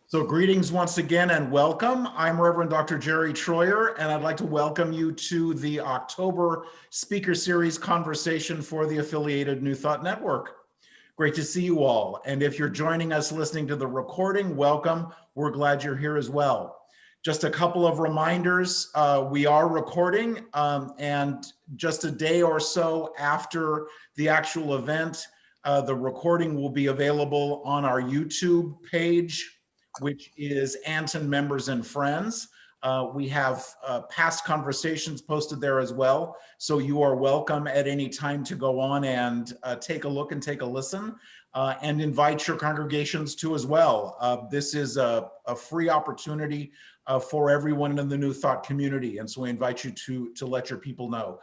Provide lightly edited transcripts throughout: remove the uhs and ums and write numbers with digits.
So greetings once again and welcome. I'm Reverend Dr. Jerry Troyer, and I'd like to welcome you to the October Speaker Series conversation for the affiliated New Thought Network. Great to see you all. And if you're joining us listening to the recording, welcome. We're glad you're here as well. Just a couple of reminders. We are recording, and just a day or so after the actual event, the recording will be available on our YouTube page, which is ANTN Members and Friends. We have past conversations posted there as well. So you are welcome at any time to go on and take a look and take a listen, and invite your congregations to as well. This is a free opportunity for everyone in the New Thought community. And so we invite you to let your people know.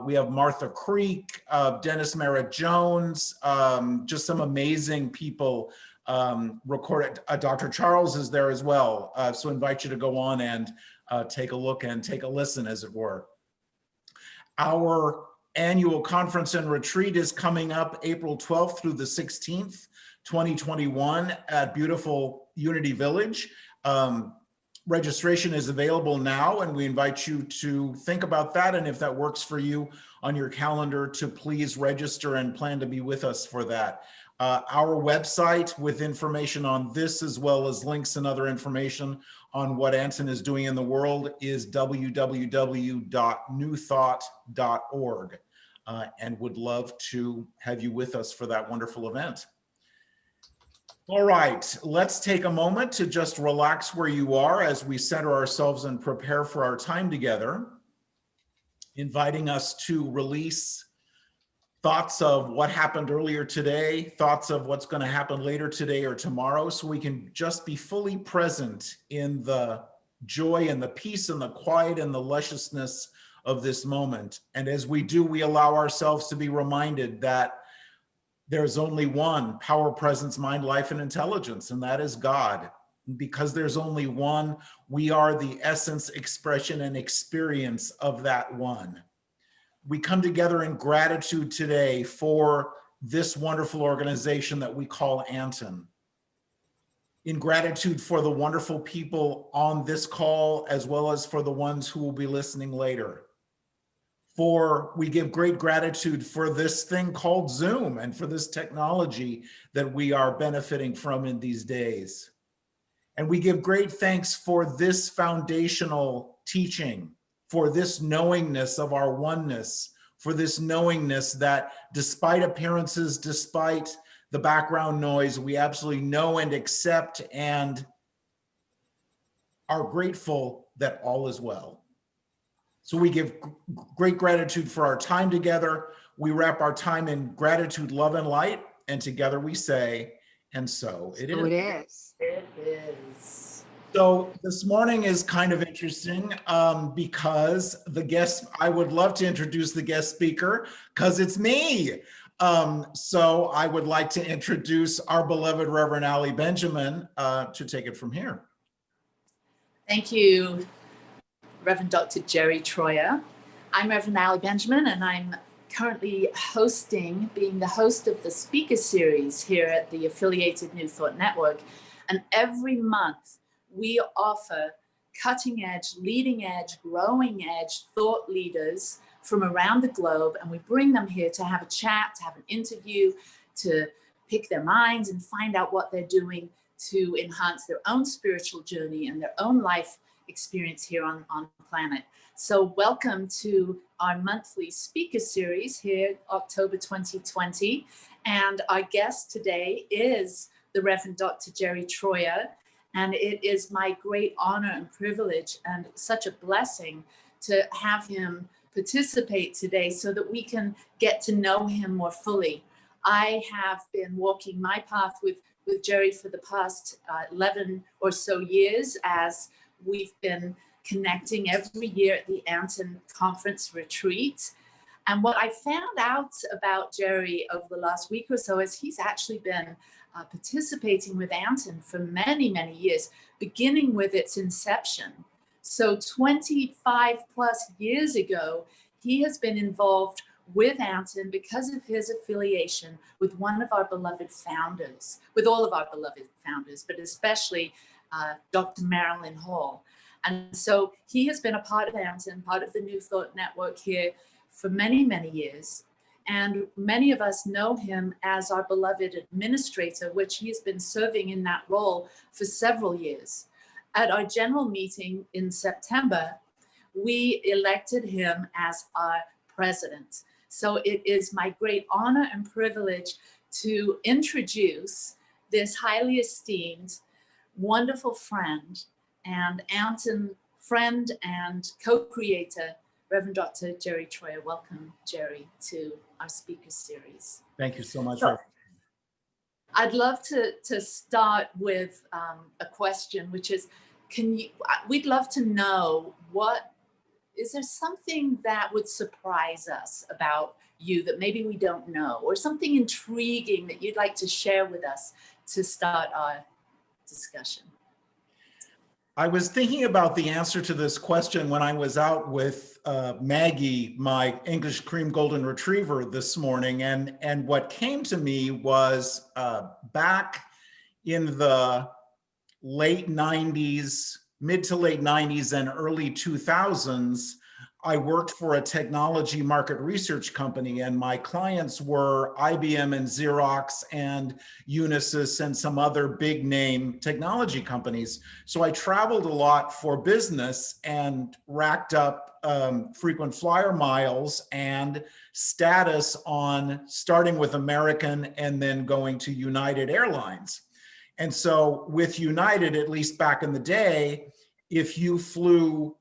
We have Martha Creek, Dennis Merritt Jones, just some amazing people recorded. Dr. Charles is there as well. So invite you to go on and take a look and take a listen, as it were. Our annual conference and retreat is coming up April 12th through the 16th, 2021 at beautiful Unity Village. Registration is available now, and we invite you to think about that. And if that works for you on your calendar, to please register and plan to be with us for that. Our website with information on this, as well as links and other information on what ANTN is doing in the world, is www.newthought.org, and would love to have you with us for that wonderful event. All right, let's take a moment to just relax where you are as we center ourselves and prepare for our time together, inviting us to release thoughts of what happened earlier today, thoughts of what's going to happen later today or tomorrow, so we can just be fully present in the joy and the peace and the quiet and the lusciousness of this moment. And as we do, we allow ourselves to be reminded that there's only one power, presence, mind, life, and intelligence, and that is God. Because there's only one, we are the essence, expression, and experience of that one. We come together in gratitude today for this wonderful organization that we call ANTN. In gratitude for the wonderful people on this call, as well as for the ones who will be listening later. We give great gratitude for this thing called Zoom and for this technology that we are benefiting from in these days. And we give great thanks for this foundational teaching, for this knowingness of our oneness, for this knowingness that despite appearances, despite the background noise, we absolutely know and accept and are grateful that all is well. So we give great gratitude for our time together. We wrap our time in gratitude, love, and light. And together we say, and so it is. So it is. It is. So this morning is kind of interesting because the guest, I would love to introduce the guest speaker because it's me. So I would like to introduce our beloved Reverend Allie Benjamin to take it from here. Thank you, Reverend Dr. Jerry Troyer. I'm Reverend Allie Benjamin, and I'm currently being the host of the speaker series here at the affiliated New Thought Network. And every month we offer cutting edge, leading edge, growing edge thought leaders from around the globe. And we bring them here to have a chat, to have an interview, to pick their minds and find out what they're doing to enhance their own spiritual journey and their own life experience here on the planet. So welcome to our monthly speaker series here, October 2020. And our guest today is the Reverend Dr. Jerry Troyer. And it is my great honor and privilege and such a blessing to have him participate today so that we can get to know him more fully. I have been walking my path with Jerry for the past 11 or so years, as we've been connecting every year at the ANTN conference retreat. And what I found out about Jerry over the last week or so is he's actually been participating with ANTN for many, many years, beginning with its inception. So 25 plus years ago, he has been involved with ANTN because of his affiliation with one of our beloved founders, with all of our beloved founders, but especially Dr. Marilyn Hall. And so he has been a part of ANTN, part of the New Thought Network here for many, many years. And many of us know him as our beloved administrator, which he has been serving in that role for several years. At our general meeting in September, we elected him as our president. So it is my great honor and privilege to introduce this highly esteemed, wonderful friend and ANTN friend and co-creator, Reverend Dr. Jerry Troyer. Welcome, Jerry, to our speaker series. Thank you so much. So, I'd love to start with a question, which is, we'd love to know, is there something that would surprise us about you that maybe we don't know, or something intriguing that you'd like to share with us to start our discussion? I was thinking about the answer to this question when I was out with Maggie, my English cream golden retriever, this morning. And what came to me was back in the late 90s, mid to late 90s and early 2000s, I worked for a technology market research company, and my clients were IBM and Xerox and Unisys and some other big name technology companies. So I traveled a lot for business and racked up frequent flyer miles and status on starting with American and then going to United Airlines. And so with United, at least back in the day, if you flew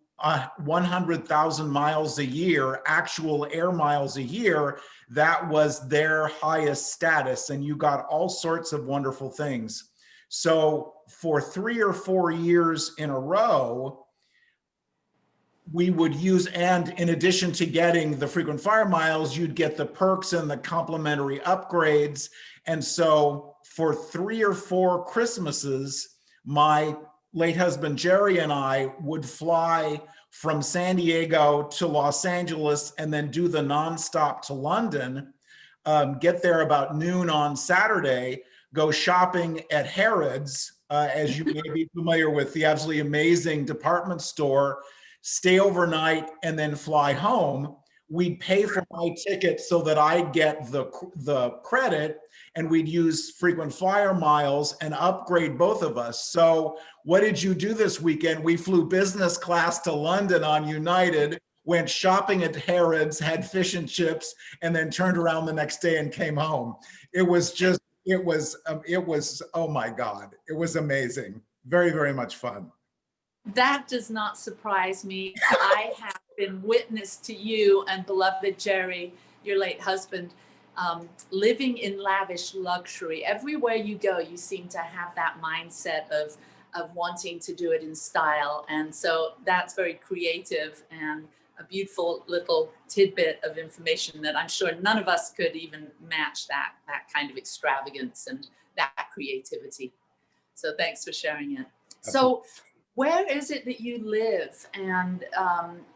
100,000 miles a year, actual air miles a year, that was their highest status, and you got all sorts of wonderful things. So for 3 or 4 years in a row, we would use, and in addition to getting the frequent flyer miles, you'd get the perks and the complimentary upgrades. And so for 3 or 4 Christmases, my late husband Jerry and I would fly from San Diego to Los Angeles and then do the nonstop to London, get there about noon on Saturday, go shopping at Harrods, as you may be familiar with, the absolutely amazing department store, stay overnight, and then fly home. We'd pay for my ticket so that I'd get the credit, and we'd use frequent flyer miles and upgrade both of us. So what did you do this weekend? We flew business class to London on United, went shopping at Harrods, had fish and chips, and then turned around the next day and came home. It was just, it was, oh my God, it was amazing. Very, very much fun. That does not surprise me. I have been witness to you and beloved Jerry, your late husband, living in lavish luxury. Everywhere you go, you seem to have that mindset of wanting to do it in style. And so that's very creative and a beautiful little tidbit of information that I'm sure none of us could even match that kind of extravagance and that creativity. So thanks for sharing it. So where is it that you live? And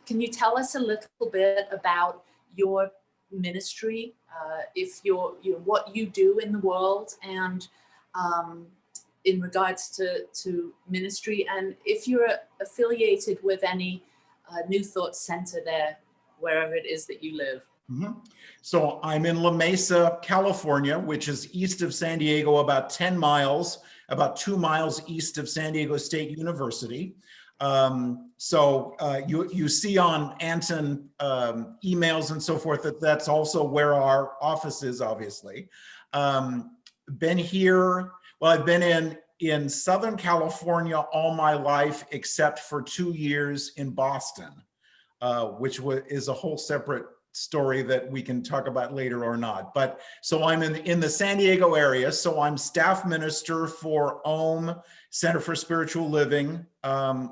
can you tell us a little bit about your ministry, if you're what you do in the world, and in regards to ministry, and if you're affiliated with any New Thought Center there, wherever it is that you live? Mm-hmm. So I'm in La Mesa, California, which is east of San Diego, about 10 miles, about 2 miles east of San Diego State University. You see on ANTN emails and so forth that's also where our office is, obviously. Been here, well, I've been in Southern California all my life, except for 2 years in Boston, which is a whole separate story that we can talk about later or not. But so I'm in the San Diego area. So I'm staff minister for OM, Center for Spiritual Living,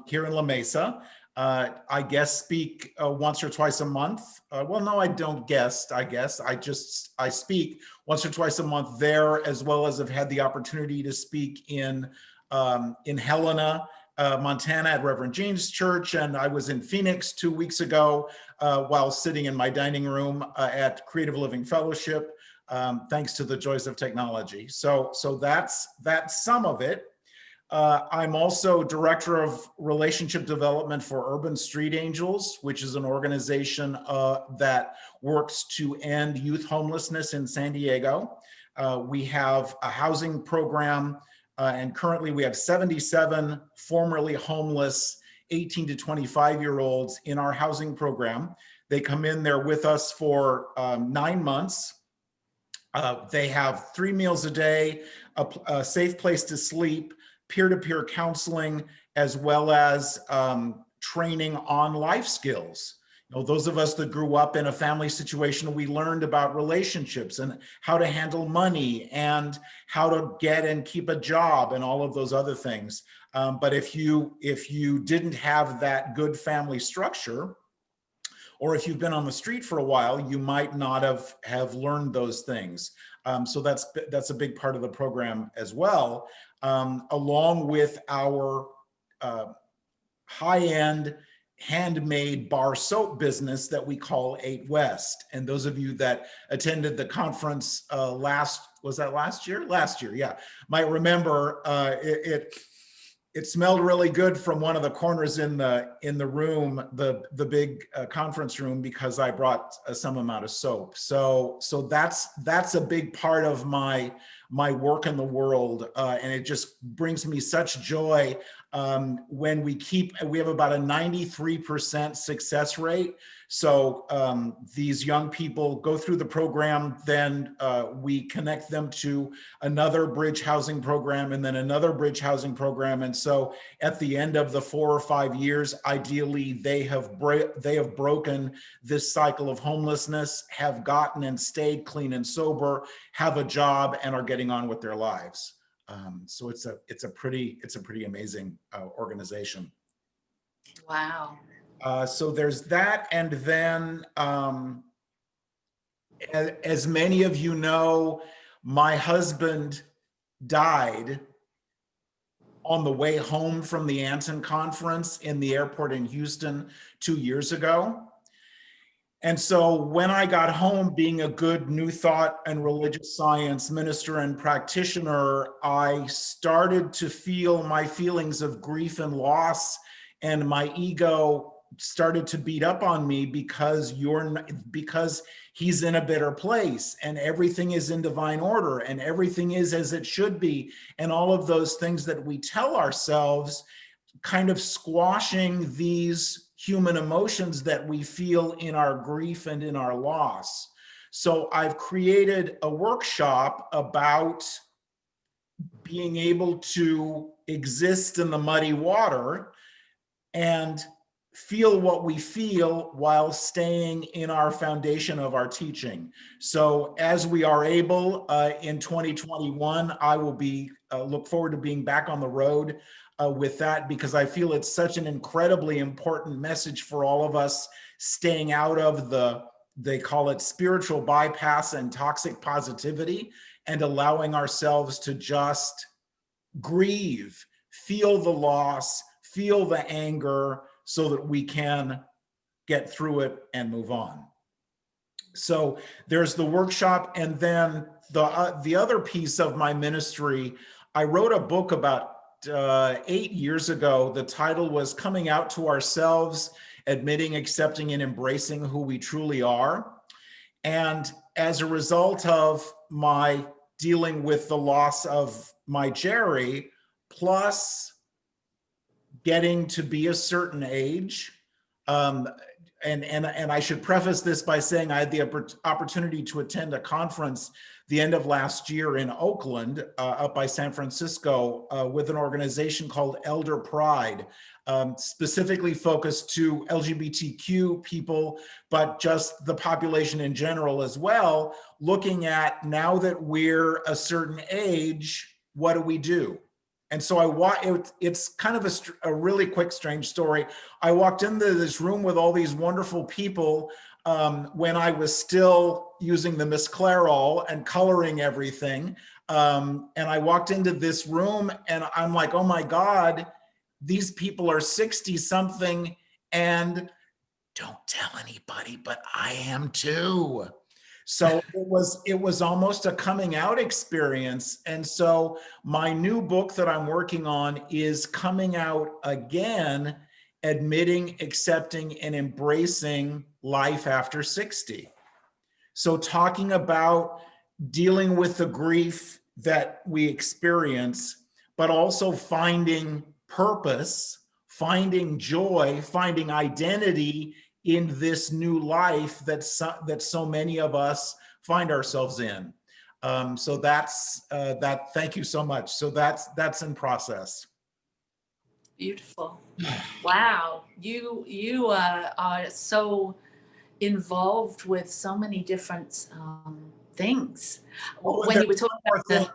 here in La Mesa. I guess speak once or twice a month. Well, no, I don't guest, I guess. I speak once or twice a month there, as well as have had the opportunity to speak in Helena, Montana at Reverend Jean's church. And I was in Phoenix 2 weeks ago while sitting in my dining room at Creative Living Fellowship, thanks to the joys of technology. So that's some of it. I'm also Director of Relationship Development for Urban Street Angels, which is an organization that works to end youth homelessness in San Diego. We have a housing program, and currently we have 77 formerly homeless 18 to 25-year-olds in our housing program. They come in there with us for 9 months. They have 3 meals a day, a safe place to sleep, peer-to-peer counseling, as well as training on life skills. You know, those of us that grew up in a family situation, we learned about relationships and how to handle money and how to get and keep a job and all of those other things. But if you didn't have that good family structure, or if you've been on the street for a while, you might not have learned those things. So that's a big part of the program as well, along with our high-end handmade bar soap business that we call 8 West. And those of you that attended the conference was that last year? Last year, yeah, might remember it smelled really good from one of the corners in the room, the big conference room, because I brought some amount of soap. So that's a big part of my work in the world, and it just brings me such joy when we have about a 93% success rate. So these young people go through the program, then we connect them to another bridge housing program and then another bridge housing program. And so at the end of the 4 or 5 years, ideally they have broken this cycle of homelessness, have gotten and stayed clean and sober, have a job, and are getting on with their lives. So it's a pretty amazing organization. Wow. So there's that, and then as many of you know, my husband died on the way home from the ANTN conference in the airport in Houston 2 years ago. And so when I got home, being a good New Thought and religious science minister and practitioner, I started to feel my feelings of grief and loss, and my ego started to beat up on me because he's in a better place and everything is in divine order and everything is as it should be, and all of those things that we tell ourselves, kind of squashing these human emotions that we feel in our grief and in our loss. So I've created a workshop about being able to exist in the muddy water and feel what we feel while staying in our foundation of our teaching. So as we are able in 2021, I will be look forward to being back on the road with that, because I feel it's such an incredibly important message for all of us, staying out of they call it spiritual bypass and toxic positivity, and allowing ourselves to just grieve, feel the loss, feel the anger, so that we can get through it and move on. So there's the workshop, and then the other piece of my ministry, I wrote a book about 8 years ago. The title was Coming Out to Ourselves, Admitting, Accepting, and Embracing Who We Truly Are. And as a result of my dealing with the loss of my Jerry, plus getting to be a certain age, and I should preface this by saying I had the opportunity to attend a conference the end of last year in Oakland, up by San Francisco, with an organization called Elder Pride, specifically focused to LGBTQ people, but just the population in general as well, looking at, now that we're a certain age, what do we do? And so it's kind of a really quick, strange story. I walked into this room with all these wonderful people when I was still using the Miss Clairol and coloring everything. And I walked into this room and I'm like, oh my God, these people are 60 something and don't tell anybody, but I am too. So it was almost a coming out experience. And so my new book that I'm working on is coming out again, admitting, accepting, and embracing life after 60. So talking about dealing with the grief that we experience, but also finding purpose, finding joy, finding identity in this new life that so many of us find ourselves in. So that's that. Thank you so much. So that's in process. Beautiful. Wow. You are so involved with so many different things. When you were talking about the,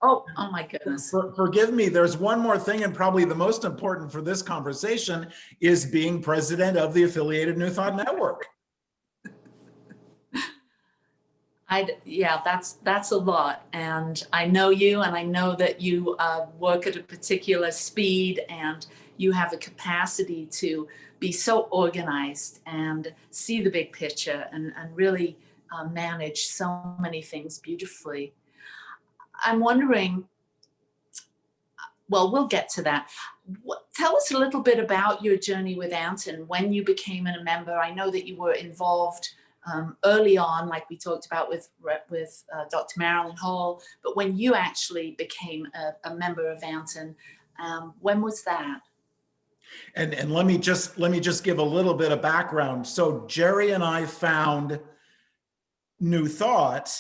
oh my goodness. Forgive me, there's one more thing, and probably the most important for this conversation is being president of the Affiliated New Thought Network. Yeah, that's a lot. And I know you, and I know that you work at a particular speed, and you have a capacity to be so organized and see the big picture and really manage so many things beautifully. I'm wondering, well, we'll get to that. Tell us a little bit about your journey with ANTN, when you became a member. I know that you were involved early on, like we talked about with Dr. Marilyn Hall, but when you actually became a member of ANTN, when was that? And let me just give a little bit of background. So Jerry and I found New Thought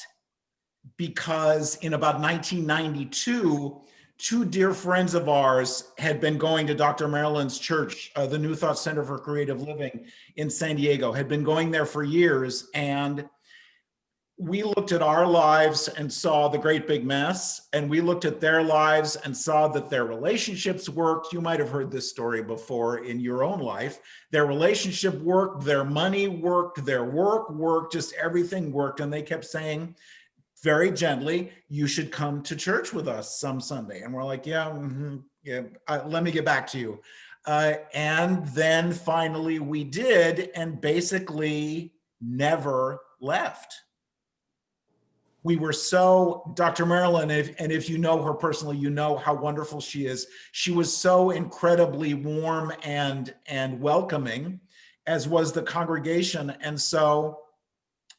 because in about 1992, two dear friends of ours had been going to Dr. Marilyn's church, the New Thought Center for Creative Living in San Diego, had been going there for years. And we looked at our lives and saw the great big mess, and we looked at their lives and saw that their relationships worked. You might have heard this story before in your own life. Their relationship worked, their money worked, their work worked, just everything worked. And they kept saying very gently, you should come to church with us some Sunday. And we're like, yeah, let me get back to you. And then finally we did, and basically never left. We were so, Dr. Marilyn, and if you know her personally, you know how wonderful she is. She was so incredibly warm and welcoming, as was the congregation. And so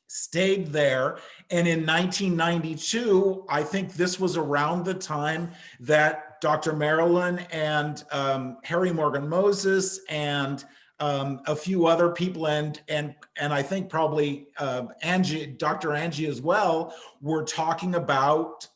stayed there. And in 1992, I think this was around the time that Dr. Marilyn and Harry Morgan Moses and a few other people and I think probably Angie, Dr. Angie as well, were talking about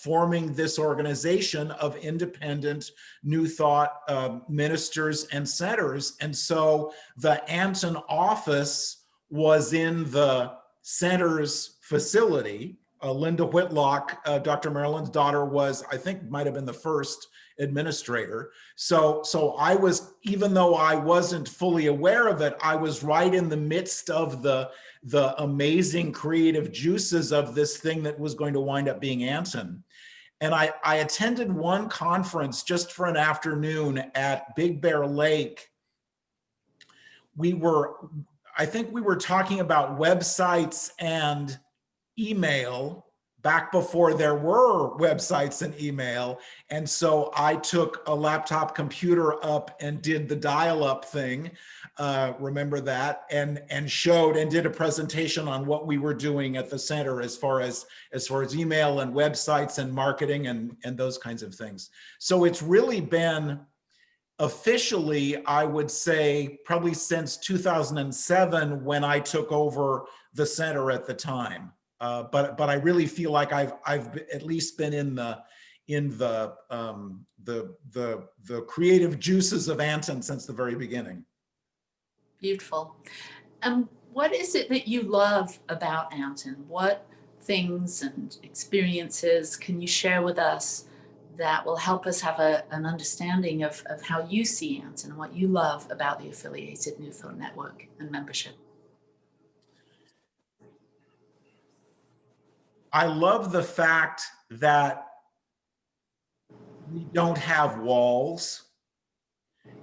forming this organization of independent New Thought ministers and centers. And so the ANTN office was in the center's facility. Linda Whitlock, Dr. Marilyn's daughter, was, I think, might have been the first administrator. So I was, even though I wasn't fully aware of it, I was right in the midst of the amazing creative juices of this thing that was going to wind up being ANTN. And I attended one conference just for an afternoon at Big Bear Lake. I think we were talking about websites and email back before there were websites and email. And so I took a laptop computer up and did the dial-up thing, remember that, and showed and did a presentation on what we were doing at the center as far as email and websites and marketing and those kinds of things. So it's really been officially, I would say, probably since 2007 when I took over the center at the time. But I really feel like I've at least been in the creative juices of ANTN since the very beginning. Beautiful. What is it that you love about ANTN? What things and experiences can you share with us that will help us have an understanding of how you see ANTN and what you love about the Affiliated New Thought Network and membership? I love the fact that we don't have walls.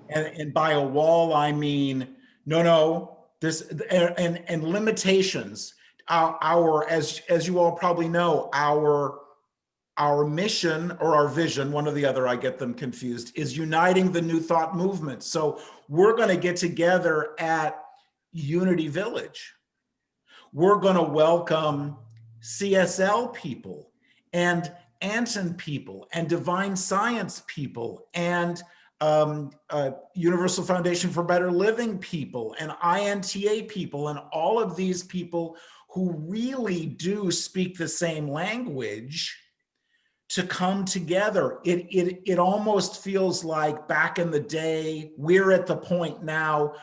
And by a wall, I mean, no, this, and limitations. as you all probably know, our mission or our vision, one or the other, I get them confused, is uniting the New Thought movement. So we're going to get together at Unity Village. We're going to welcome CSL people and ANTN people and divine science people and Universal Foundation for Better Living people and INTA people and all of these people who really do speak the same language to come together. It almost feels like back in the day, we're at the point now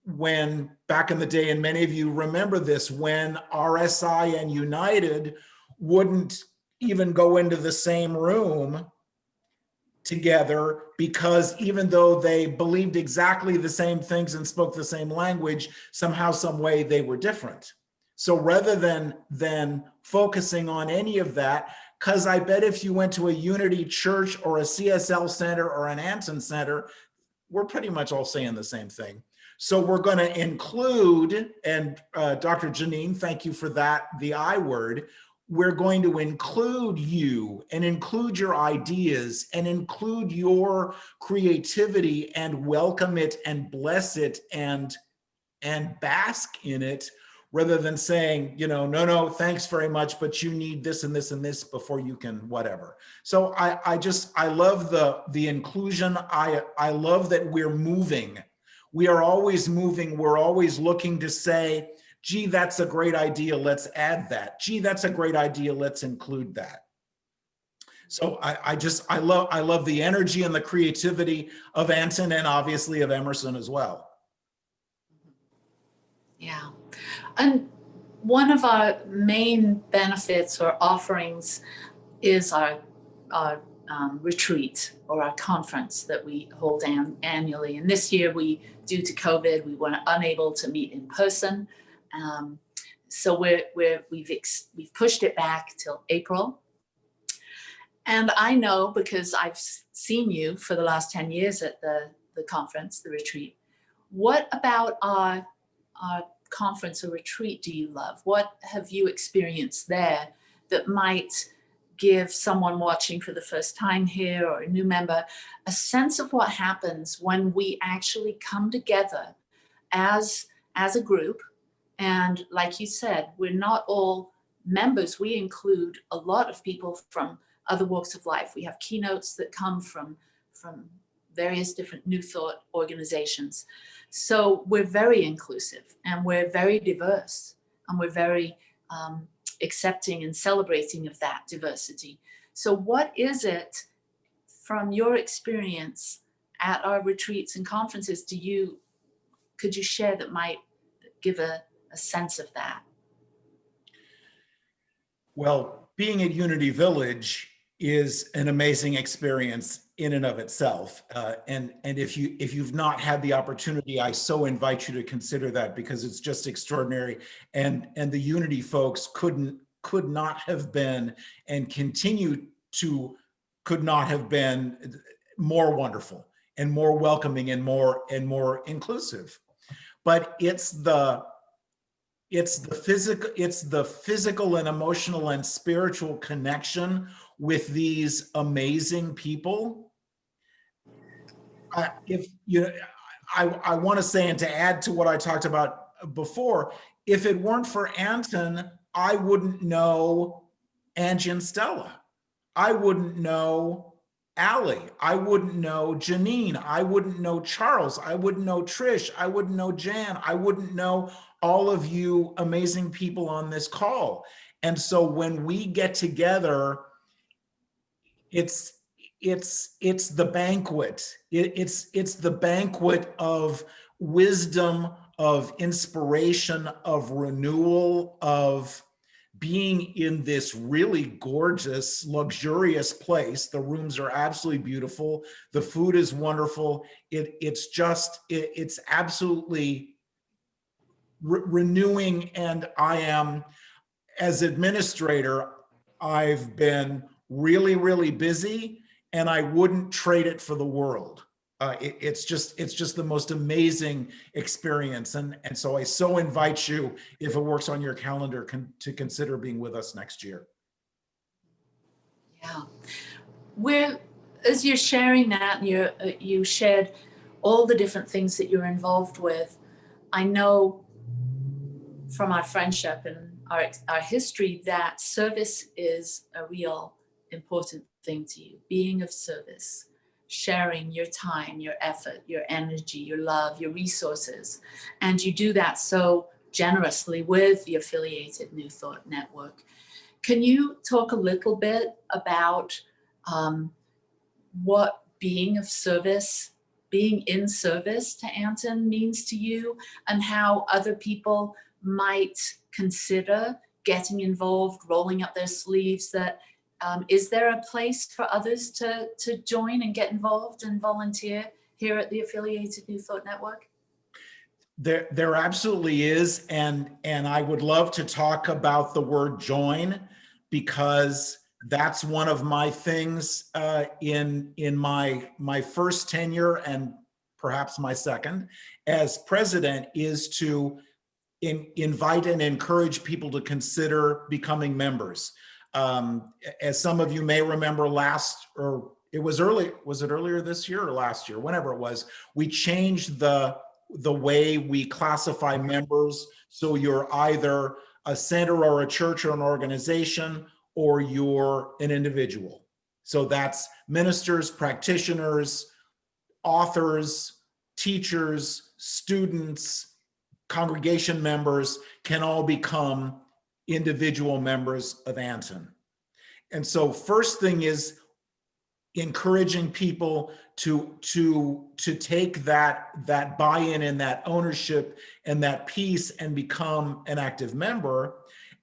when back in the day, and many of you remember this, when RSI and United wouldn't even go into the same room together, because even though they believed exactly the same things and spoke the same language, somehow, some way they were different. So rather than focusing on any of that, because I bet if you went to a Unity church or a CSL center or an ANTN center, we're pretty much all saying the same thing. So we're going to include, and Dr. Janine, thank you for that, the I word, we're going to include you and include your ideas and include your creativity and welcome it and bless it and bask in it, rather than saying, you know, no, thanks very much, but you need this and this and this before you can whatever. So I love the inclusion. I love that we're moving. We are always moving. We're always looking to say, gee, that's a great idea, let's add that. Gee, that's a great idea, let's include that. So I love the energy and the creativity of ANTN and obviously of Emerson as well. Yeah. And one of our main benefits or offerings is our retreat or our conference that we hold annually. And this year, due to COVID, we were unable to meet in person. So we've pushed it back till April. And I know, because I've seen you for the last 10 years at the conference, the retreat, what about our conference or retreat do you love? What have you experienced there that might give someone watching for the first time here or a new member a sense of what happens when we actually come together as a group? And like you said, we're not all members. We include a lot of people from other walks of life. We have keynotes that come from various different New Thought organizations. So we're very inclusive and we're very diverse and we're very accepting and celebrating of that diversity. So what is it from your experience at our retreats and conferences could you share that might give a sense of that? Well, being at Unity Village is an amazing experience in and of itself. And if you've not had the opportunity, I so invite you to consider that, because it's just extraordinary. And the Unity folks could not have been and could not have been more wonderful and more welcoming and more inclusive. But it's the physical and emotional and spiritual connection with these amazing people. I want to say, and to add to what I talked about before, if it weren't for ANTN, I wouldn't know Angie and Stella. I wouldn't know Allie. I wouldn't know Janine. I wouldn't know Charles. I wouldn't know Trish. I wouldn't know Jan. I wouldn't know all of you amazing people on this call. And so when we get together, it's the banquet. It's the banquet of wisdom, of inspiration, of renewal, of being in this really gorgeous, luxurious place. The rooms are absolutely beautiful. The food is wonderful. It's absolutely renewing. And I am, as administrator, I've been really, really busy, and I wouldn't trade it for the world. It's just the most amazing experience. And so I so invite you, if it works on your calendar, to consider being with us next year. Yeah. As you're sharing that, and you shared all the different things that you're involved with, I know from our friendship and our history that service is a real important thing to you. Being of service, sharing your time, your effort, your energy, your love, your resources. And you do that so generously with the affiliated New Thought Network. Can you talk a little bit about what being of service, being in service to ANTN means to you, and how other people might consider getting involved, rolling up their sleeves? Is there a place for others to join and get involved and volunteer here at the affiliated New Thought Network? There absolutely is, and I would love to talk about the word join, because that's one of my things in my first tenure, and perhaps my second as president, is to invite and encourage people to consider becoming members. As some of you may remember, was it earlier this year or last year, whenever it was, we changed the way we classify members. So you're either a center or a church or an organization, or you're an individual. So that's ministers, practitioners, authors, teachers, students, congregation members can all become individual members of ANTN. And so first thing is encouraging people to take that buy-in and that ownership and that piece and become an active member.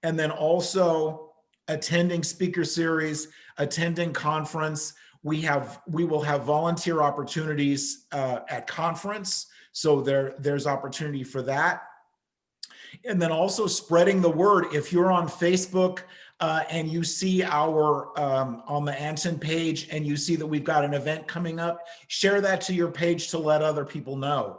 And then also attending speaker series, attending conference. We will have volunteer opportunities at conference. So there's opportunity for that. And then also spreading the word. If you're on Facebook and you see our on the ANTN page and you see that we've got an event coming up, share that to your page to let other people know.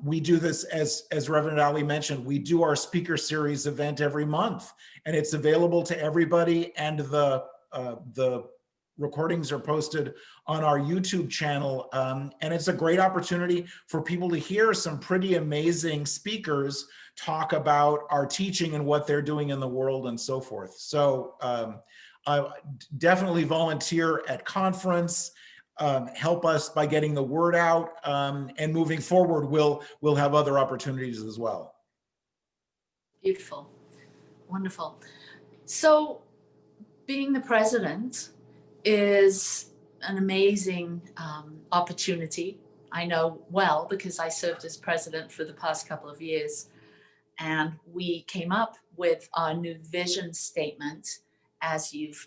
We do this, as Reverend Ali mentioned, we do our speaker series event every month, and it's available to everybody, and the recordings are posted on our YouTube channel. And it's a great opportunity for people to hear some pretty amazing speakers talk about our teaching and what they're doing in the world and so forth. So I definitely volunteer at conference, help us by getting the word out, and moving forward, we'll have other opportunities as well. Beautiful, wonderful. So being the president is an amazing opportunity. I know well, because I served as president for the past couple of years. And we came up with our new vision statement, as you've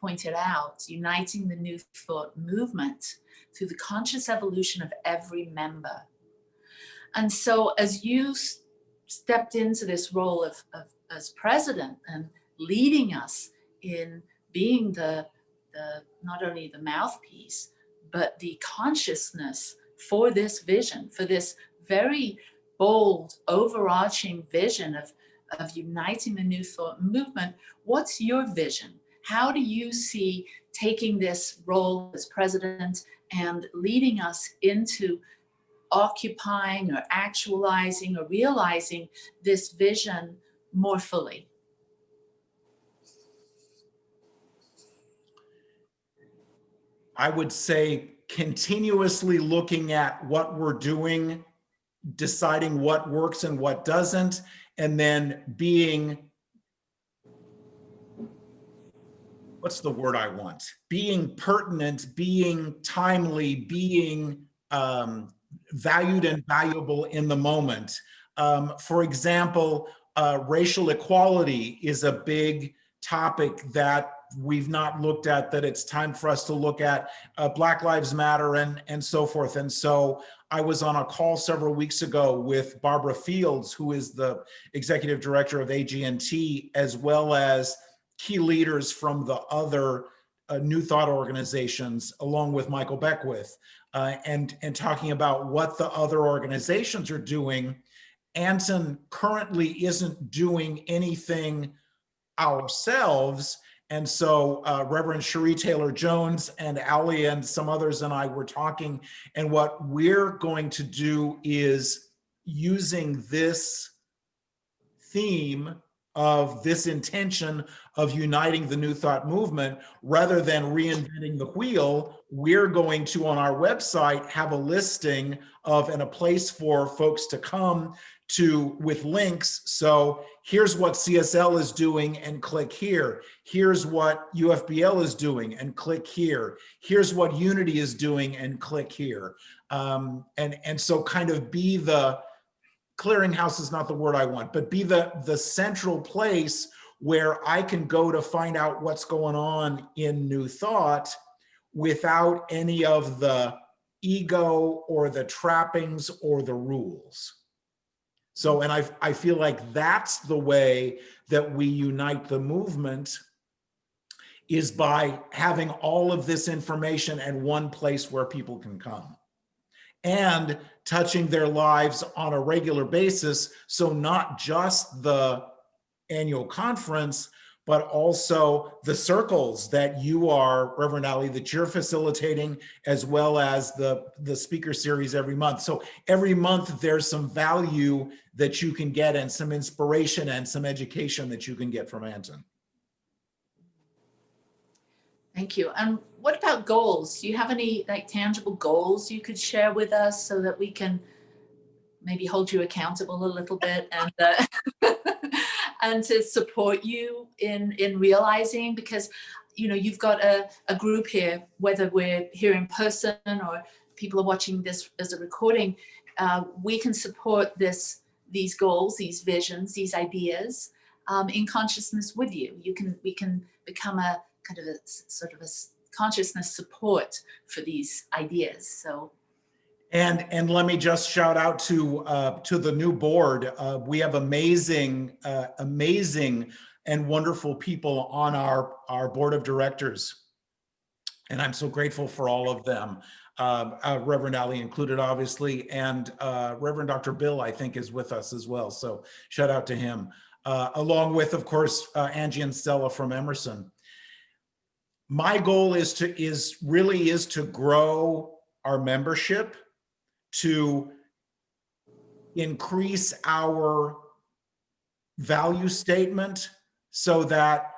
pointed out, uniting the New Thought movement through the conscious evolution of every member. And so as you stepped into this role as president and leading us in being not only the mouthpiece, but the consciousness for this vision, for this very bold, overarching vision of uniting the New Thought movement, what's your vision? How do you see taking this role as president and leading us into occupying or actualizing or realizing this vision more fully? I would say continuously looking at what we're doing, deciding what works and what doesn't, and then being, what's the word I want? Being pertinent, being timely, being valued and valuable in the moment. For example, racial equality is a big topic that we've not looked at, that it's time for us to look at. Black Lives Matter and so forth. And so I was on a call several weeks ago with Barbara Fields, who is the executive director of AGNT, as well as key leaders from the other New Thought organizations, along with Michael Beckwith, and talking about what the other organizations are doing. ANTN currently isn't doing anything ourselves. And so Reverend Cherie Taylor Jones and Ali and some others and I were talking, and what we're going to do is using this theme of this intention of uniting the New Thought movement, rather than reinventing the wheel, we're going to, on our website, have a listing of and a place for folks to come to with links. So here's what CSL is doing and click here. Here's what UFBL is doing and click here. Here's what Unity is doing and click here. And so kind of be the, clearinghouse is not the word I want, but be the central place where I can go to find out what's going on in New Thought without any of the ego or the trappings or the rules. So, and I feel like that's the way that we unite the movement, is by having all of this information in one place where people can come and touching their lives on a regular basis. So not just the annual conference, but also the circles that you are, Reverend Ali, that you're facilitating, as well as the speaker series every month. So every month there's some value that you can get, and some inspiration and some education that you can get from ANTN. Thank you. And what about goals? Do you have any like tangible goals you could share with us so that we can maybe hold you accountable a little bit, and and to support you in realizing? Because you've got a group here, whether we're here in person or people are watching this as a recording, we can support these goals, these visions, these ideas in consciousness with you. We can become a kind of a sort of a consciousness support for these ideas. So, and let me just shout out to the new board. We have amazing and wonderful people on our board of directors, and I'm so grateful for all of them. Reverend Ali included, obviously, and Reverend Dr. Bill, I think, is with us as well. So shout out to him, along with, of course, Angie and Stella from Emerson. My goal is really to grow our membership, to increase our value statement so that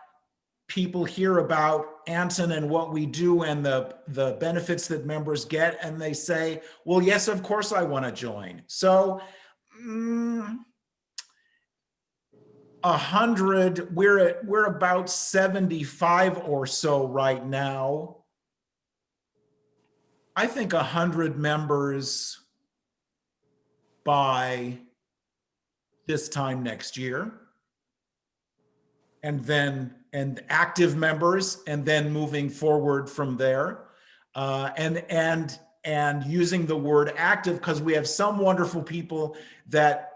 people hear about ANTN and what we do and the benefits that members get, and they say, well, yes, of course I want to join. So 100, we're about 75 or so right now. I think 100 members by this time next year, and active members, and then moving forward from there, and using the word active, because we have some wonderful people that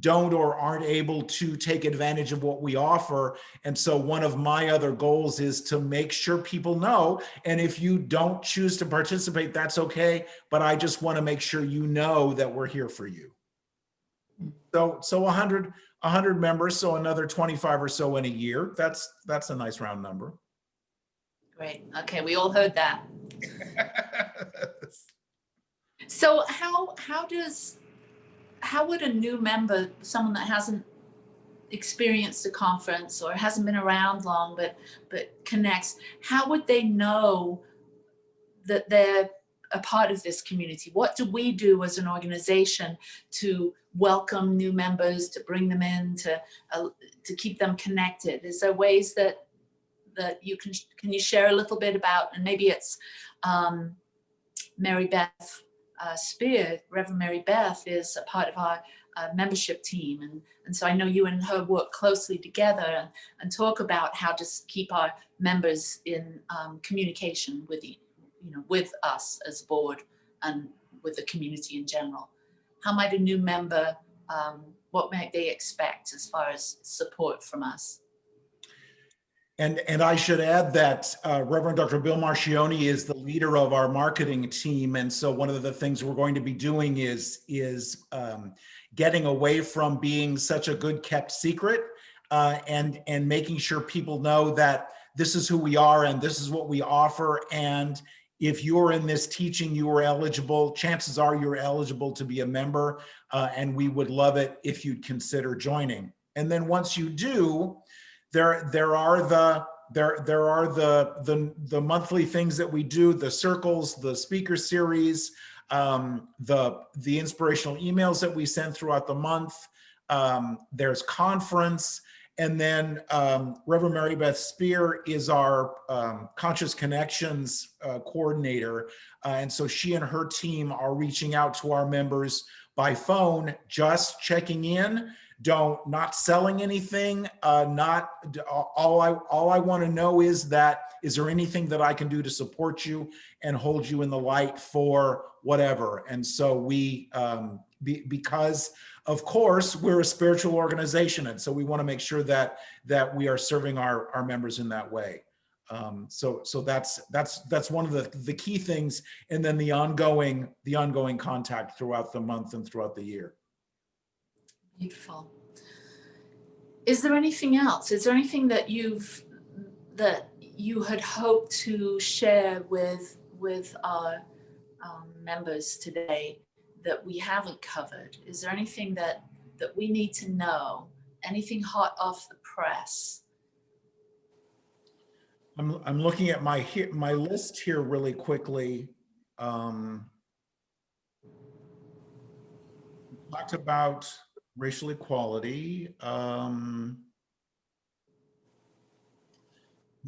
don't or aren't able to take advantage of what we offer. And so one of my other goals is to make sure people know, and if you don't choose to participate, that's okay, but I just want to make sure you know that we're here for you. So 100 members, so another 25 or so in a year. That's a nice round number. Great. Okay, we all heard that. So how would a new member, someone that hasn't experienced a conference or hasn't been around long but connects, how would they know that they're a part of this community? What do we do as an organization to welcome new members, to bring them in, to keep them connected? Is there ways that you can you share a little bit about? And maybe it's Mary Beth Spear, Reverend Mary Beth, is a part of our membership team, and so I know you and her work closely together and talk about how to keep our members in communication with with us as a board and with the community in general. How might a new member, what might they expect as far as support from us? And I should add that Reverend Dr. Bill Marchioni is the leader of our marketing team. And so one of the things we're going to be doing is getting away from being such a good kept secret and making sure people know that this is who we are and this is what we offer. And if you're in this teaching, you are eligible. Chances are you're eligible to be a member, and we would love it if you'd consider joining. And then once you do, there are the monthly things that we do, the circles, the speaker series, the inspirational emails that we send throughout the month. There's conference, and then Reverend Mary Beth Spear is our Conscious Connections coordinator, and so she and her team are reaching out to our members by phone, just checking in. Not selling anything, all I want to know is there anything that I can do to support you and hold you in the light for whatever. And so we, because of course we're a spiritual organization, and so we want to make sure that we are serving our members in that way. So that's one of the key things, and then the ongoing contact throughout the month and throughout the year. Beautiful. Is there anything else? Is there anything that you had hoped to share with our members today that we haven't covered? Is there anything that we need to know? Anything hot off the press? I'm looking at my list here really quickly. Talked about racial equality.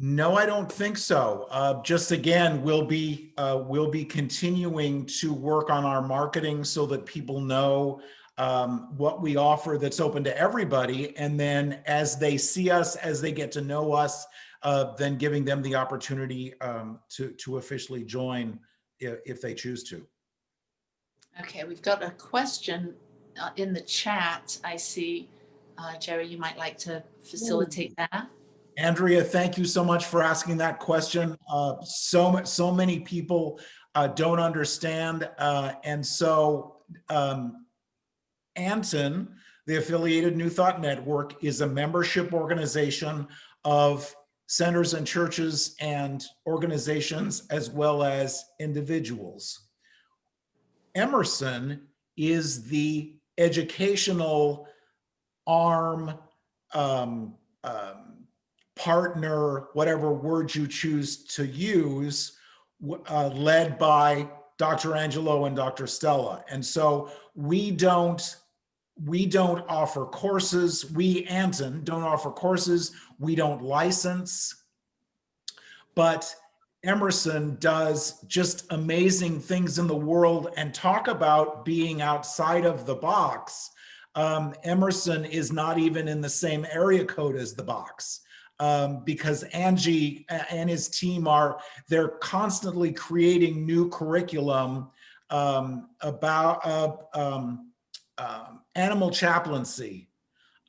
No, I don't think so. Just again, we'll be continuing to work on our marketing so that people know what we offer that's open to everybody. And then as they see us, as they get to know us, then giving them the opportunity to officially join if they choose to. Okay, we've got a question in the chat. I see, Jerry, you might like to facilitate that. Andrea, thank you so much for asking that question. So many people don't understand. And so ANTN, the Affiliated New Thought Network, is a membership organization of centers and churches and organizations as well as individuals. Emerson is the educational arm, partner, whatever word you choose to use, led by Dr. Angelo and Dr. Stella. And so we don't offer courses. We, ANTN, don't offer courses. We don't license. But Emerson does just amazing things in the world. And talk about being outside of the box. Emerson is not even in the same area code as the box. Because Angie and his team they're constantly creating new curriculum about animal chaplaincy,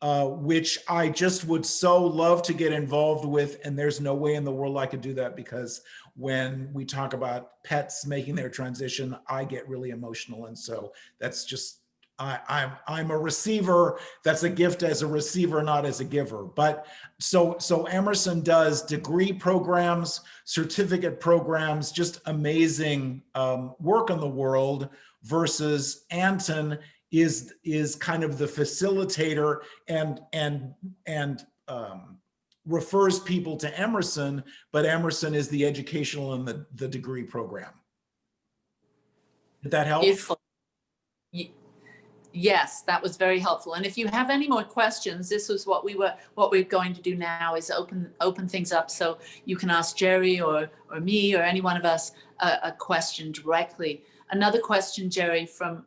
which I just would so love to get involved with. And there's no way in the world I could do that, because when we talk about pets making their transition, I get really emotional. And so that's just, I'm a receiver. That's a gift as a receiver, not as a giver. But so Emerson does degree programs, certificate programs, just amazing work in the world, versus ANTN is kind of the facilitator and refers people to Emerson, but Emerson is the educational and the degree program. Did that help? Beautiful. Yes, that was very helpful. And if you have any more questions, this was what we're going to do now, is open things up so you can ask Jerry or me or any one of us a question directly. Another question, Jerry, from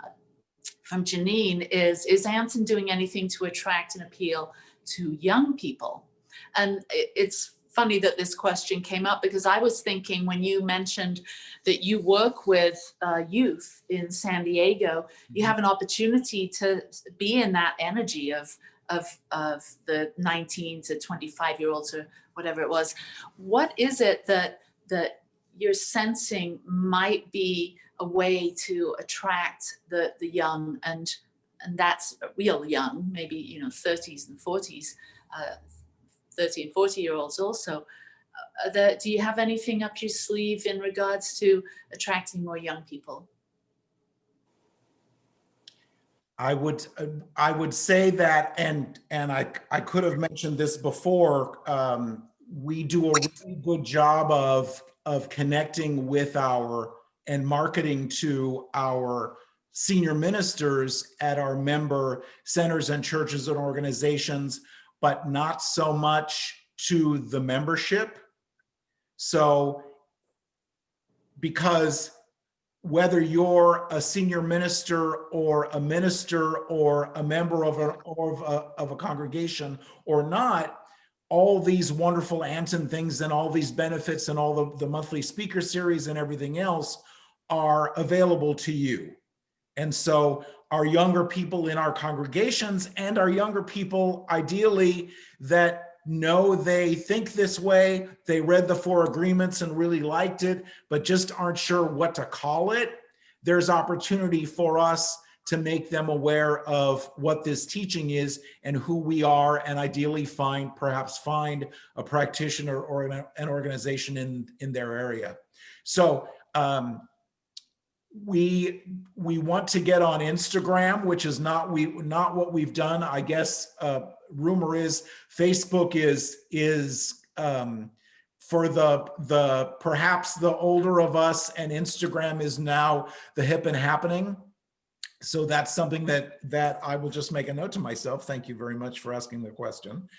Janine is ANTN doing anything to attract and appeal to young people? And it's funny that this question came up, because I was thinking when you mentioned that you work with youth in San Diego, you have an opportunity to be in that energy of of the 19 to 25-year-olds or whatever it was. What is it that you're sensing might be a way to attract the young, and that's real young, maybe, you know, 30s and 40s, 30 and 40-year-olds also. Do you have anything up your sleeve in regards to attracting more young people? I would say that, and I could have mentioned this before. We do a really good job of connecting with and marketing to our senior ministers at our member centers and churches and organizations, but not so much to the membership. So, because whether you're a senior minister or a member of a congregation or not, all these wonderful ANTN things and all these benefits and all the monthly speaker series and everything else are available to you. And so our younger people in our congregations and our younger people, ideally, that know they think this way, they read the 4 agreements and really liked it, but just aren't sure what to call it, there's opportunity for us to make them aware of what this teaching is and who we are, and ideally perhaps find a practitioner or an organization in their area. So we want to get on Instagram, which is not what we've done. I guess rumor is Facebook is for the perhaps the older of us, and Instagram is now the hip and happening. So that's something that I will just make a note to myself. Thank you very much for asking the question.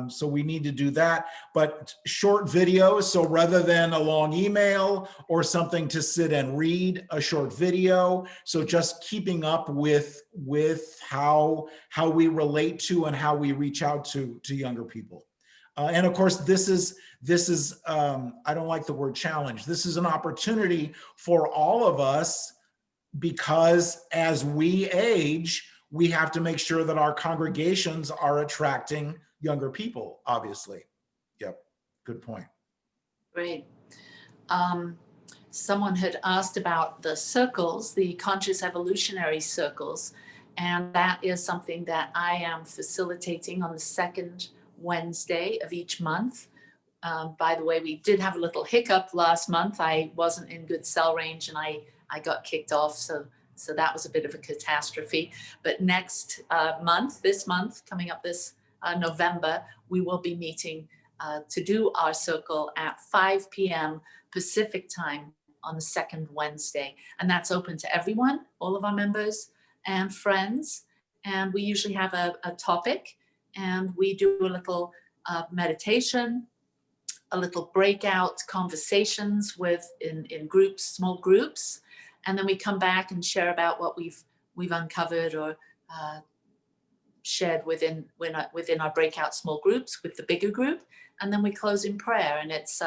So we need to do that, but short videos. So rather than a long email or something to sit and read, a short video. So just keeping up with how we relate to and how we reach out to younger people. And of course, this is I don't like the word challenge. This is an opportunity for all of us, because as we age, we have to make sure that our congregations are attracting younger people, obviously. Yep, good point. Great. Someone had asked about the circles, the conscious evolutionary circles, and that is something that I am facilitating on the second Wednesday of each month. By the way, we did have a little hiccup last month. I wasn't in good cell range and I got kicked off, so that was a bit of a catastrophe. But next month, coming up this November, we will be meeting to do our circle at 5 p.m. Pacific time on the second Wednesday. And that's open to everyone, all of our members and friends. And we usually have a topic, and we do a little meditation, a little breakout conversations in groups, small groups. And then we come back and share about what we've uncovered or shared within our breakout small groups with the bigger group. And then we close in prayer, and it's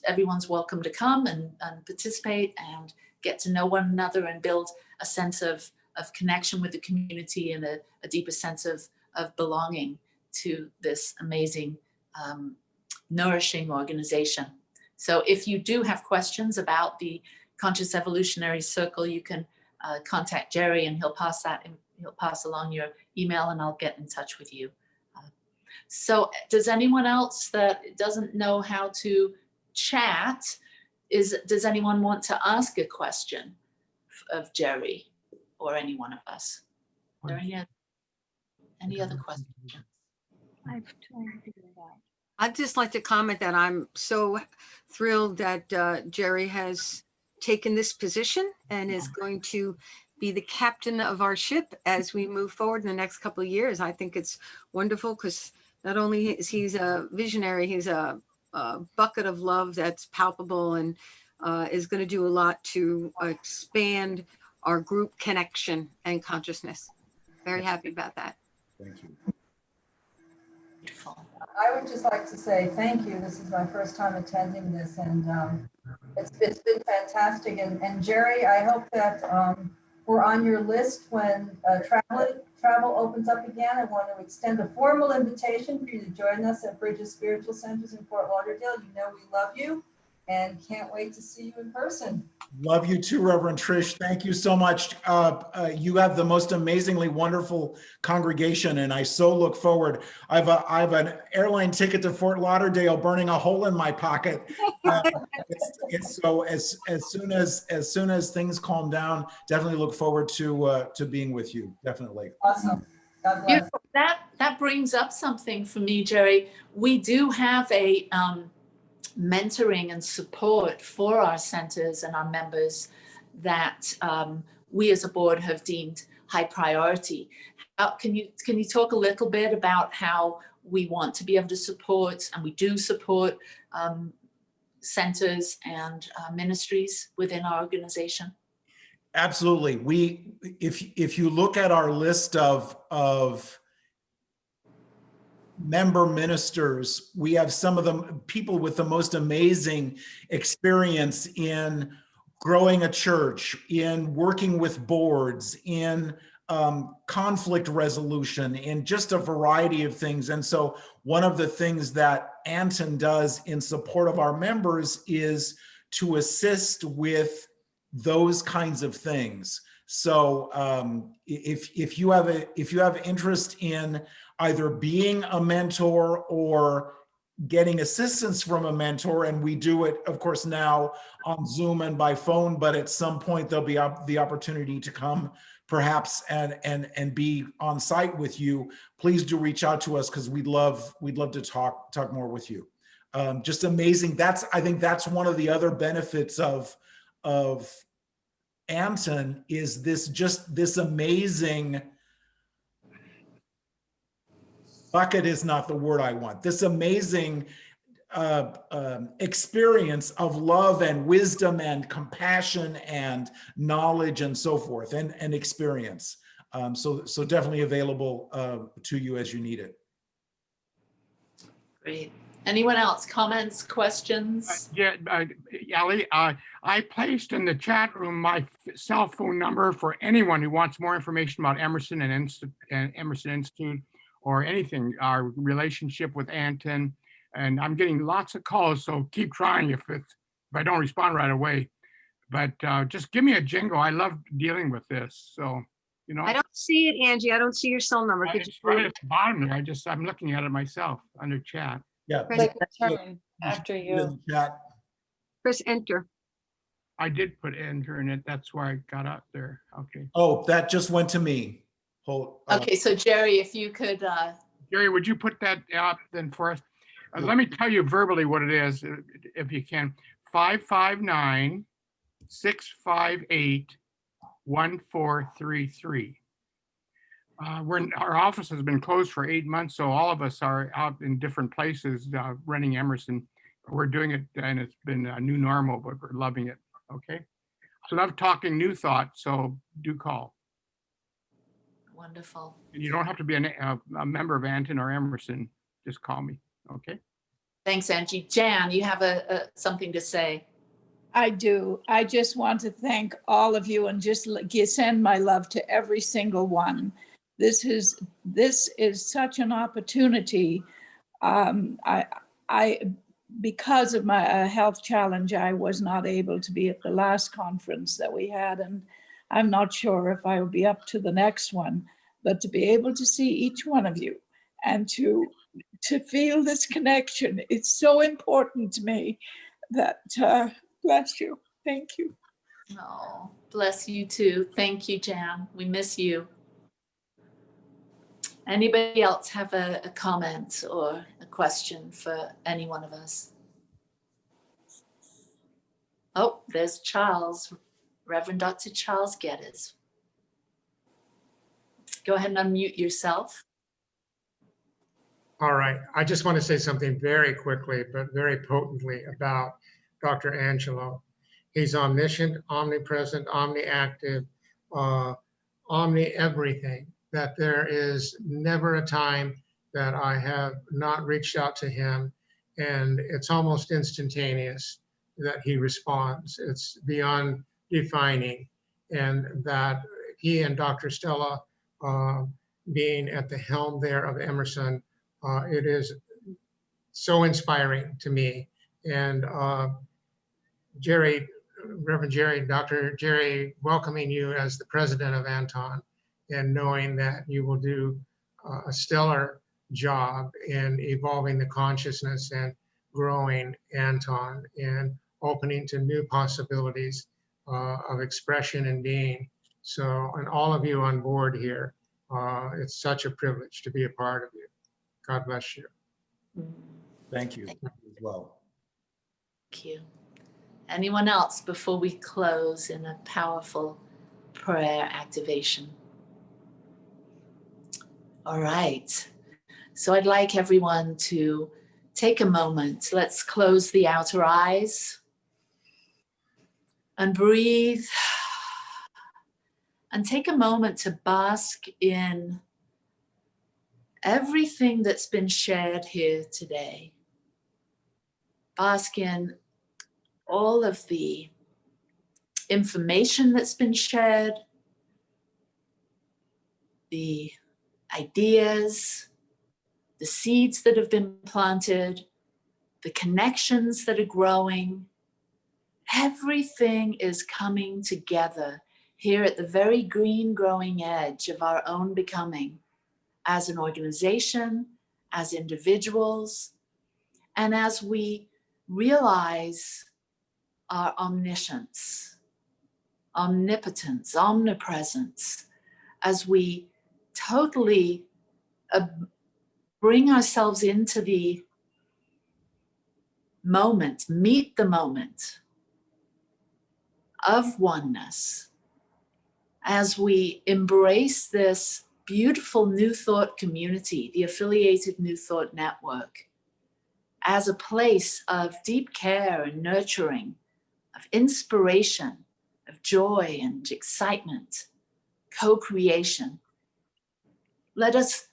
everyone's welcome to come and participate and get to know one another and build a sense of connection with the community and a deeper sense of belonging to this amazing, nourishing organization. So if you do have questions about the Conscious Evolutionary Circle, you can contact Jerry, and he'll pass along your email, and I'll get in touch with you. So does anyone else that doesn't know how to chat, does anyone want to ask a question of Jerry or any one of us? Are there any other questions? I've tried to figure it out. I'd just like to comment that I'm so thrilled that Jerry has taken this position and is going to be the captain of our ship as we move forward in the next couple of years. I think it's wonderful because not only is he's a visionary, he's a bucket of love that's palpable and is going to do a lot to expand our group connection and consciousness. Very happy about that. Thank you. Beautiful. I would just like to say thank you. This is my first time attending this, and it's been fantastic. And Jerry, I hope that we're on your list when traveling travel opens up again, I want to extend a formal invitation for you to join us at Bridges Spiritual Centers in Fort Lauderdale. You know we love you and can't wait to see you in person. Love you too, Reverend Trish. Thank you so much. You have the most amazingly wonderful congregation, and I so look forward. I have an airline ticket to Fort Lauderdale burning a hole in my pocket. So as soon as things calm down, definitely look forward to being with you. Definitely. Awesome. God bless. Beautiful. That brings up something for me, Jerry. We do have a mentoring and support for our centers and our members that we as a board have deemed high priority. Can you talk a little bit about how we want to be able to support, and we do support centers and ministries within our organization? Absolutely. If you look at our list of member ministers, we have some of the people with the most amazing experience in growing a church, in working with boards, in conflict resolution, in just a variety of things. And so one of the things that ANTN does in support of our members is to assist with those kinds of things. So if you have interest in either being a mentor or getting assistance from a mentor, and we do it, of course, now on Zoom and by phone, but at some point there'll be the opportunity to come perhaps and be on site with you. Please do reach out to us, because we'd love to talk more with you. Just amazing. I think that's one of the other benefits of ANTN is this amazing bucket is not the word I want. This amazing experience of love and wisdom and compassion and knowledge and so forth and experience. So definitely available to you as you need it. Great. Anyone else? Comments, questions? Ellie, I placed in the chat room my cell phone number for anyone who wants more information about Emerson and Emerson Institute or anything, our relationship with ANTN. And I'm getting lots of calls, so keep trying if I don't respond right away. But just give me a jingle. I love dealing with this. So, you know. I don't see it, Angie. I don't see your cell number. Could you It's right at the bottom there. I'm looking at it myself under chat. Yeah. Click return after you. Chat. press enter? I did put enter in it. That's why I got out there. Okay. Oh, that just went to me. Okay, so Jerry, if you could. Jerry, would you put that up then for us? Let me tell you verbally what it is, if you can. 559-658-1433. Our office has been closed for 8 months, so all of us are out in different places running Emerson. We're doing it, and it's been a new normal, but we're loving it. Okay. So love talking New Thought, so do call. Wonderful. And you don't have to be a member of ANTN or Emerson. Just call me. Okay. Thanks, Angie. Jan, you have something to say. I do. I just want to thank all of you and just send my love to every single one. This is such an opportunity. Because of my health challenge, I was not able to be at the last conference that we had, and I'm not sure if I will be up to the next one, but to be able to see each one of you and to feel this connection, it's so important to me that, bless you. Thank you. Oh, bless you too. Thank you, Jan. We miss you. Anybody else have a comment or a question for any one of us? Oh, there's Charles, Reverend Dr. Charles Geddes. Go ahead and unmute yourself. All right. I just want to say something very quickly, but very potently about Dr. Angelo. He's omniscient, omnipresent, omniactive, omni-everything, that there is never a time that I have not reached out to him, and it's almost instantaneous that he responds. It's beyond defining, and that he and Dr. Stella being at the helm there of Emerson. It is so inspiring to me. And Jerry, Reverend Jerry, Dr. Jerry, welcoming you as the president of ANTN and knowing that you will do a stellar job in evolving the consciousness and growing ANTN and opening to new possibilities of expression and being. So, and all of you on board here, it's such a privilege to be a part of you. God bless you. Thank you as well. Thank you. Anyone else before we close in a powerful prayer activation? All right. So I'd like everyone to take a moment. Let's close the outer eyes and breathe. And take a moment to bask in everything that's been shared here today. Bask in all of the information that's been shared, the ideas, the seeds that have been planted, the connections that are growing. Everything is coming together here at the very green growing edge of our own becoming as an organization, as individuals, and as we realize our omniscience, omnipotence, omnipresence, as we totally bring ourselves into the moment, meet the moment of oneness, as we embrace this beautiful New Thought community, the affiliated New Thought network, as a place of deep care and nurturing, of inspiration, of joy and excitement, co-creation. Let us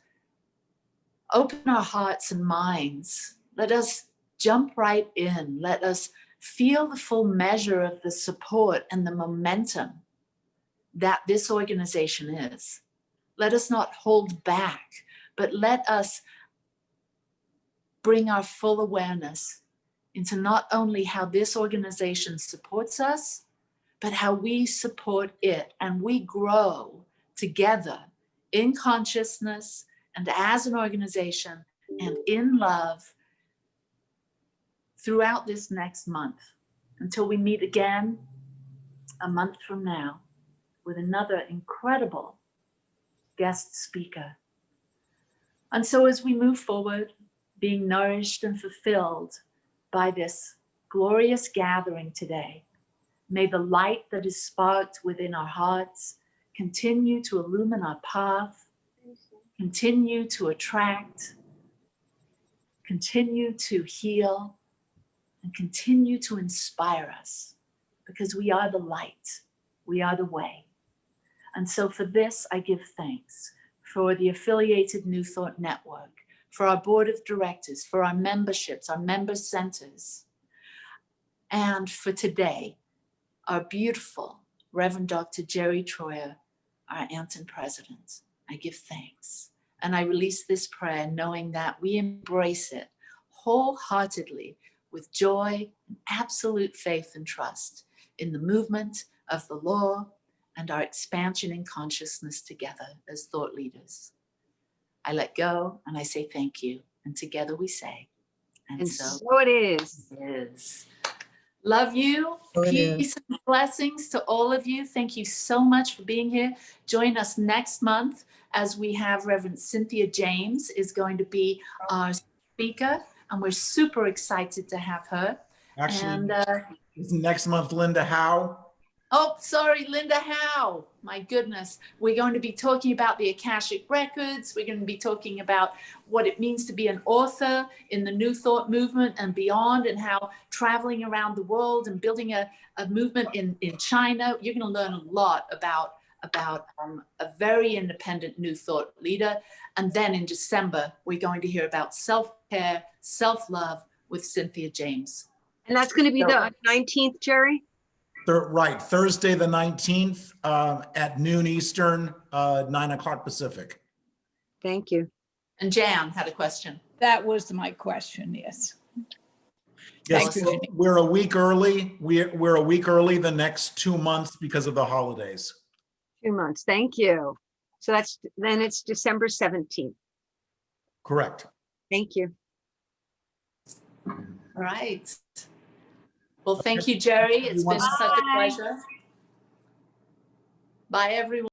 open our hearts and minds. Let us jump right in. Let us feel the full measure of the support and the momentum that this organization is. Let us not hold back, but let us bring our full awareness into not only how this organization supports us, but how we support it, and we grow together in consciousness and as an organization and in love throughout this next month until we meet again a month from now with another incredible guest speaker. And so as we move forward, being nourished and fulfilled by this glorious gathering today, may the light that is sparked within our hearts continue to illumine our path, continue to attract, continue to heal, and continue to inspire us, because we are the light, we are the way. And so for this, I give thanks for the affiliated New Thought Network, for our board of directors, for our memberships, our member centers, and for today, our beautiful Reverend Dr. Jerry Troyer, our ANTN president. I give thanks. And I release this prayer knowing that we embrace it wholeheartedly with joy and absolute faith and trust in the movement of the law and our expansion in consciousness together as thought leaders. I let go and I say thank you. And together we say, And so it is. it is. Love you. Peace and blessings to all of you. Thank you so much for being here. Join us next month as we have Reverend Cynthia James is going to be our speaker, and we're super excited to have her. Actually, And isn't next month Linda Howe? oh, sorry, Linda Howe. My goodness. We're going to be talking about the Akashic Records. We're going to be talking about what it means to be an author in the New Thought movement and beyond, and how traveling around the world and building a movement in China. You're going to learn a lot about a very independent New Thought leader. And then in December, we're going to hear about self-care, self-love with Cynthia James. And that's going to be the 19th, Jerry? Right, Thursday the 19th at noon Eastern, 9 o'clock Pacific. Thank you. And Jan had a question. That was my question, yes. Yes, Thank you, Janine. we're a week early. We're a week early the next 2 months because of the holidays. 2 months. Thank you. So then it's December 17th. Correct. Thank you. All right. Well, thank you, Jerry. It's been such a pleasure. Bye, everyone.